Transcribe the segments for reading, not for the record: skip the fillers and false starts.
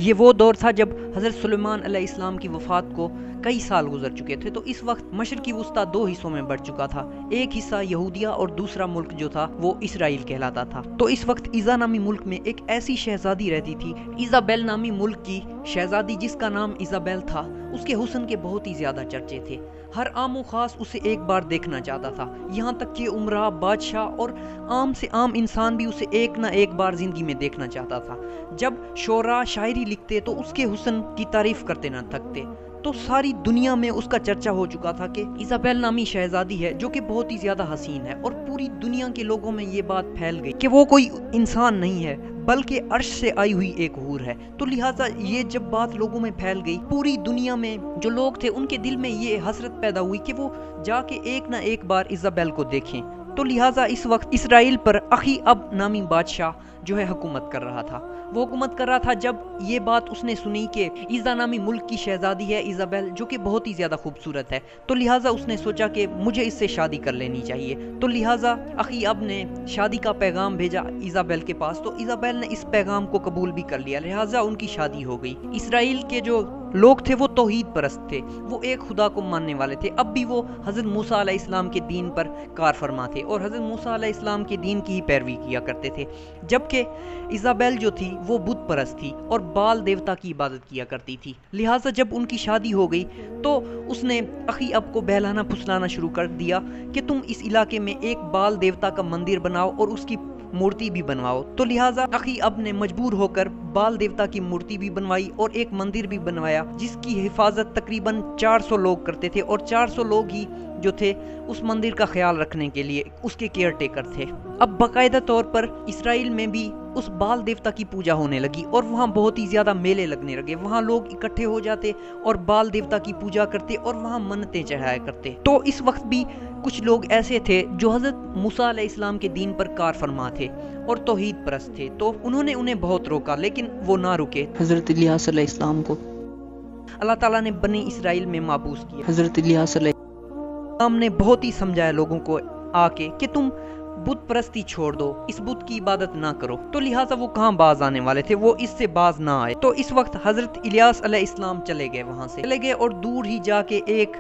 یہ وہ دور تھا جب حضرت سلیمان علیہ السلام کی وفات کو کئی سال گزر چکے تھے، تو اس وقت مشرقی وسطی دو حصوں میں بڑھ چکا تھا، ایک حصہ یہودیہ اور دوسرا ملک جو تھا وہ اسرائیل کہلاتا تھا۔ تو اس وقت ایزا نامی ملک میں ایک ایسی شہزادی رہتی تھی، ایزابیل نامی ملک کی شہزادی جس کا نام ایزابیل تھا، اس کے حسن کے بہت ہی زیادہ چرچے تھے، ہر عام و خاص اسے ایک بار دیکھنا چاہتا تھا، یہاں تک کہ عمرہ، بادشاہ اور عام سے عام انسان بھی اسے ایک نہ ایک بار زندگی میں دیکھنا چاہتا تھا۔ جب شعراء شاعری لکھتے تو اس کے حسن کی تعریف کرتے نہ تھکتے، تو ساری دنیا میں اس کا چرچا ہو چکا تھا کہ ایزابیل نامی شہزادی ہے جو کہ بہت ہی زیادہ حسین ہے، اور پوری دنیا کے لوگوں میں یہ بات پھیل گئی کہ وہ کوئی انسان نہیں ہے بلکہ عرش سے آئی ہوئی ایک حور ہے۔ تو لہٰذا یہ جب بات لوگوں میں پھیل گئی، پوری دنیا میں جو لوگ تھے ان کے دل میں یہ حسرت پیدا ہوئی کہ وہ جا کے ایک نہ ایک بار ایزابیل کو دیکھیں۔ تو لہٰذا اس وقت اسرائیل پر اخی اب نامی بادشاہ جو ہے حکومت کر رہا تھا، وہ حکومت کر رہا تھا۔ جب یہ بات اس نے سنی کہ ایزا نامی ملک کی شہزادی ہے ایزابیل جو کہ بہت ہی زیادہ خوبصورت ہے، تو لہٰذا اس نے سوچا کہ مجھے اس سے شادی کر لینی چاہیے۔ تو لہٰذا اخی اب نے شادی کا پیغام بھیجا ایزابیل کے پاس، تو ایزابیل نے اس پیغام کو قبول بھی کر لیا، لہٰذا ان کی شادی ہو گئی۔ اسرائیل کے جو لوگ تھے وہ توحید پرست تھے، وہ ایک خدا کو ماننے والے تھے، اب بھی وہ حضرت موسیٰ علیہ السلام کے دین پر کار فرما تھے اور حضرت موسیٰ علیہ السلام کے دین کی ہی پیروی کیا کرتے تھے، جبکہ ایزابیل جو تھی وہ بت پرست تھی اور بال دیوتا کی عبادت کیا کرتی تھی۔ لہٰذا جب ان کی شادی ہو گئی تو اس نے اخی اب کو بہلانا پھسلانا شروع کر دیا کہ تم اس علاقے میں ایک بال دیوتا کا مندر بناؤ اور اس کی مورتی بھی بنواؤ۔ تو لہٰذا اخی اب نے مجبور ہو کر بال دیوتا کی مورتی بھی بنوائی اور ایک مندر بھی بنوایا جس کی حفاظت تقریباً 400 لوگ کرتے تھے، اور 400 لوگ ہی جو تھے اس مندر کا خیال رکھنے کے لیے اس کے کیئر ٹیکر تھے۔ اب باقاعدہ طور پر اسرائیل میں بھی اس بال دیوتا کی پوجا ہونے لگی اور وہاں بہت ہی زیادہ میلے لگنے لگے، وہاں لوگ اکٹھے ہو جاتے اور بال دیوتا کی پوجا کرتے اور وہاں منتیں چڑھایا کرتے۔ تو اس وقت بھی کچھ لوگ ایسے تھے جو حضرت موسیٰ علیہ السلام کے دین پر کار فرما تھے اور توحید پرست تھے، تو انہوں نے انہیں بہت روکا لیکن وہ نہ رکے۔ حضرت الیاس علیہ السلام کو اللہ تعالیٰ نے بنی اسرائیل میں محبوس کیا۔ حضرت الیاس علیہ السلام نے بہت ہی سمجھایا لوگوں کو آ کے کہ تم بت پرستی چھوڑ دو، اس بت کی عبادت نہ کرو، تو لہٰذا وہ کہاں باز آنے والے تھے، وہ اس سے باز نہ آئے۔ تو اس وقت حضرت الیاس علیہ السلام چلے گئے، وہاں سے چلے گئے اور دور ہی جا کے ایک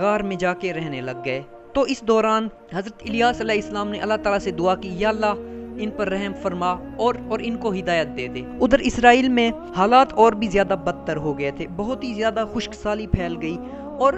غار میں جا کے رہنے لگ گئے۔ تو اس دوران حضرت الیاس علیہ السلام نے اللہ تعالیٰ سے دعا کی، یا اللہ ان پر رحم فرما اور ان کو ہدایت دے دے۔ ادھر اسرائیل میں حالات اور بھی زیادہ بدتر ہو گئے تھے، بہت ہی زیادہ خشک سالی پھیل گئی اور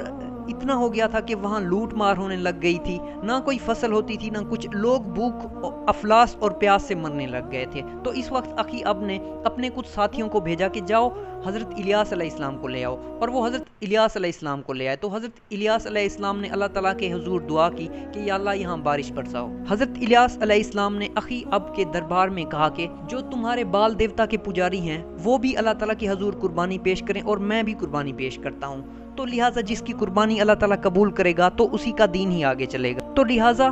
اتنا ہو گیا تھا کہ وہاں لوٹ مار ہونے لگ گئی تھی، نہ کوئی فصل ہوتی تھی نہ کچھ، لوگ بھوک، افلاس اور پیاس سے مرنے لگ گئے تھے۔ تو اس وقت اخی اب نے اپنے کچھ ساتھیوں کو بھیجا کہ جاؤ حضرت الیاس علیہ السلام کو لے آؤ، اور وہ حضرت الیاس علیہ السلام کو لے آئے۔ تو حضرت الیاس علیہ السلام نے اللہ تعالیٰ کے حضور دعا کی کہ یا اللہ یہاں بارش برساؤ۔ حضرت الیاس علیہ السلام نے اخی اب کے دربار میں کہا کہ جو تمہارے بال دیوتا کے پجاری ہیں وہ بھی اللہ تعالیٰ کے حضور قربانی پیش کریں اور میں بھی قربانی پیش کرتا ہوں، تو لہٰذا جس کی قربانی اللہ تعالیٰ قبول کرے گا تو اسی کا دین ہی آگے چلے گا۔ تو لہٰذا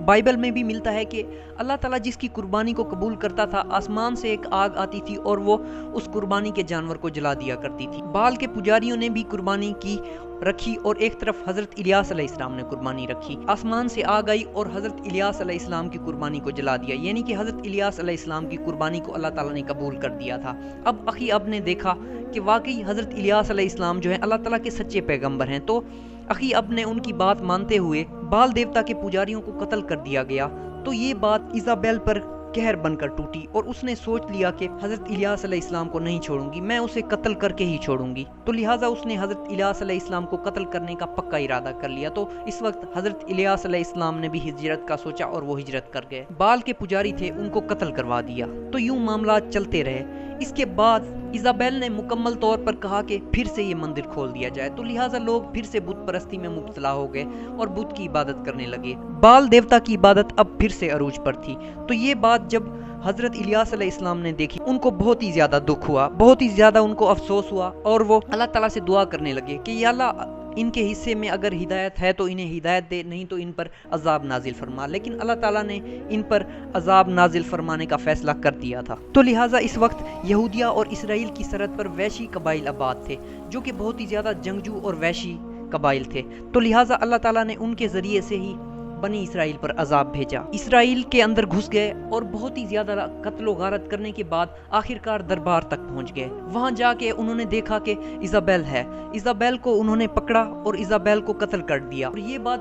بائبل میں بھی ملتا ہے کہ اللہ تعالیٰ جس کی قربانی کو قبول کرتا تھا، آسمان سے ایک آگ آتی تھی اور وہ اس قربانی کے جانور کو جلا دیا کرتی تھی۔ بال کے پجاریوں نے بھی قربانی کی رکھی اور ایک طرف حضرت الیاس علیہ السلام نے قربانی رکھی، آسمان سے آگ آئی اور حضرت الیاس علیہ السلام کی قربانی کو جلا دیا، یعنی کہ حضرت الیاس علیہ السلام کی قربانی کو اللہ تعالیٰ نے قبول کر دیا تھا۔ اب اخی اب نے دیکھا کہ واقعی حضرت الیاس علیہ السلام جو ہیں اللہ تعالیٰ کے سچے پیغمبر ہیں، تو اخی اب نے ان کی بات مانتے ہوئے بال دیوتا کے پجاریوں کو قتل کر دیا گیا۔ تو یہ بات ایزابیل پر قہر بن کر ٹوٹی اور اس نے سوچ لیا کہ حضرت الیاس علیہ السلام کو نہیں چھوڑوں گی، میں اسے قتل کر کے ہی چھوڑوں گی۔ تو لہٰذا اس نے حضرت الیاس علیہ السلام کو قتل کرنے کا پکا ارادہ کر لیا۔ تو اس وقت حضرت الیاس علیہ السلام نے بھی ہجرت کا سوچا اور وہ ہجرت کر گئے، بال کے پجاری تھے ان کو قتل کروا دیا۔ تو یوں معاملات چلتے رہے۔ اس کے بعد ایزابیل نے مکمل طور پر کہا کہ پھر سے یہ مندر کھول دیا جائے، تو لہٰذا لوگ پھر سے بت پرستی میں مبتلا ہو گئے اور بت کی عبادت کرنے لگے، بال دیوتا کی عبادت اب پھر سے عروج پر تھی۔ تو یہ بات جب حضرت الیاس علیہ السلام نے دیکھی ان کو بہت ہی زیادہ دکھ ہوا، بہت ہی زیادہ ان کو افسوس ہوا، اور وہ اللہ تعالیٰ سے دعا کرنے لگے کہ یا اللہ ان کے حصے میں اگر ہدایت ہے تو انہیں ہدایت دے، نہیں تو ان پر عذاب نازل فرما۔ لیکن اللہ تعالیٰ نے ان پر عذاب نازل فرمانے کا فیصلہ کر دیا تھا۔ تو لہٰذا اس وقت یہودیہ اور اسرائیل کی سرحد پر وحشی قبائل آباد تھے جو کہ بہت ہی زیادہ جنگجو اور وحشی قبائل تھے۔ تو لہٰذا اللہ تعالیٰ نے ان کے ذریعے سے ہی بنی اسرائیل پر عذاب بھیجا۔ اسرائیل کے اندر گھس گئے اور بہت ہی زیادہ قتل و غارت کرنے کے بعد آخرکار دربار تک پہنچ گئے۔ وہاں جا کے انہوں نے دیکھا کہ ایزابیل ہے، ایزابیل کو انہوں نے پکڑا اور ایزابیل کو قتل کر دیا۔ اور یہ بات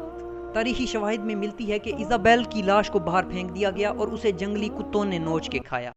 تاریخی شواہد میں ملتی ہے کہ ایزابیل کی لاش کو باہر پھینک دیا گیا اور اسے جنگلی کتوں نے نوچ کے کھایا۔